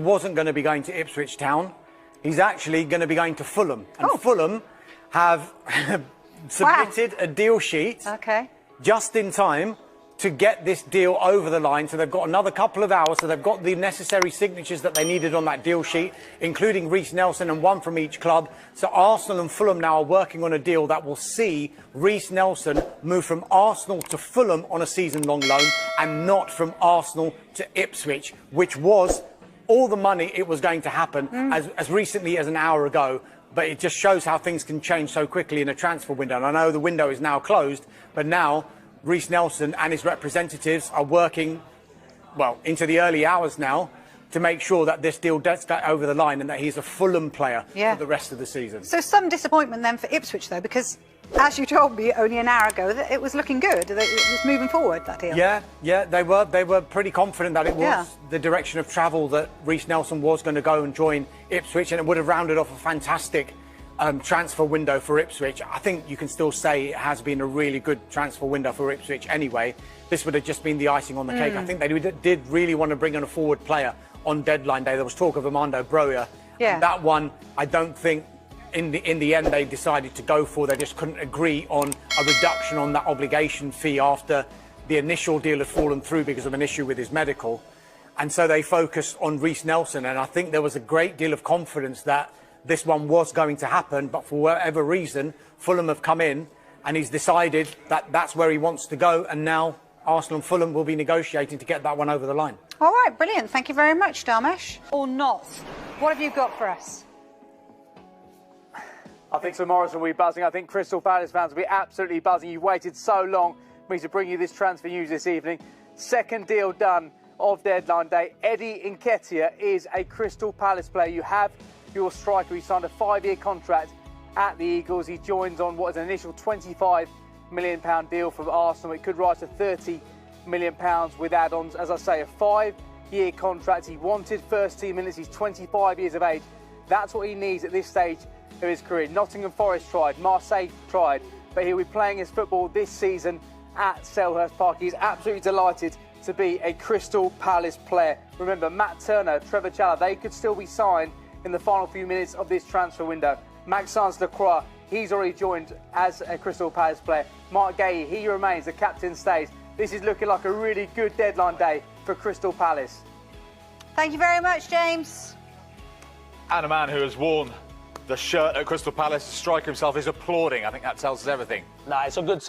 wasn't going to be going to Ipswich Town. He's actually going to be going to Fulham. And Fulham have submitted a deal sheet just in time to get this deal over the line. So they've got another couple of hours. So they've got the necessary signatures that they needed on that deal sheet, including Reece Nelson and one from each club. So Arsenal and Fulham now are working on a deal that will see Reece Nelson move from Arsenal to Fulham on a season-long loan and not from Arsenal to Ipswich, which was all the money it was going to happen as recently as an hour ago. But it just shows how things can change so quickly in a transfer window. And I know the window is now closed, but now Reece Nelson and his representatives are working, well, into the early hours now to make sure that this deal does get over the line and that he's a Fulham player for the rest of the season. So some disappointment then for Ipswich, though, because as you told me only an hour ago, that it was looking good. It was moving forward, that deal. Yeah, they were pretty confident that it was the direction of travel, that Reece Nelson was going to go and join Ipswich, and it would have rounded off a fantastic transfer window for Ipswich. I think you can still say it has been a really good transfer window for Ipswich anyway. This would have just been the icing on the cake. I think they did really want to bring in a forward player on deadline day. There was talk of Armando Broja. That one, I don't think in the end they decided to go for. They just couldn't agree on a reduction on that obligation fee after the initial deal had fallen through because of an issue with his medical. And so they focused on Reece Nelson, and I think there was a great deal of confidence that this one was going to happen, but for whatever reason, Fulham have come in and he's decided that that's where he wants to go, and now Arsenal and Fulham will be negotiating to get that one over the line. All right, brilliant. Thank you very much, Dharmesh. Or not. What have you got for us? I think Sir Morrison will be buzzing. I think Crystal Palace fans will be absolutely buzzing. You've waited so long for me to bring you this transfer news this evening. Second deal done of deadline day. Eddie Nketiah is a Crystal Palace player. You have your striker. He signed a 5-year contract at the Eagles. He joins on what is an initial £25 million deal from Arsenal. It could rise to £30 million with add-ons. As I say, a 5-year contract. He wanted first team minutes. He's 25 years of age. That's what he needs at this stage of his career. Nottingham Forest tried, Marseille tried, but he'll be playing his football this season at Selhurst Park. He's absolutely delighted to be a Crystal Palace player. Remember, Matt Turner, Trevor Challah, they could still be signed in the final few minutes of this transfer window. Maxence Lacroix, he's already joined as a Crystal Palace player. Mark Gay, he remains, the captain stays. This is looking like a really good deadline day for Crystal Palace. Thank you very much, James. And a man who has worn the shirt at Crystal Palace, the striker himself, is applauding. I think that tells us everything. No, it's a good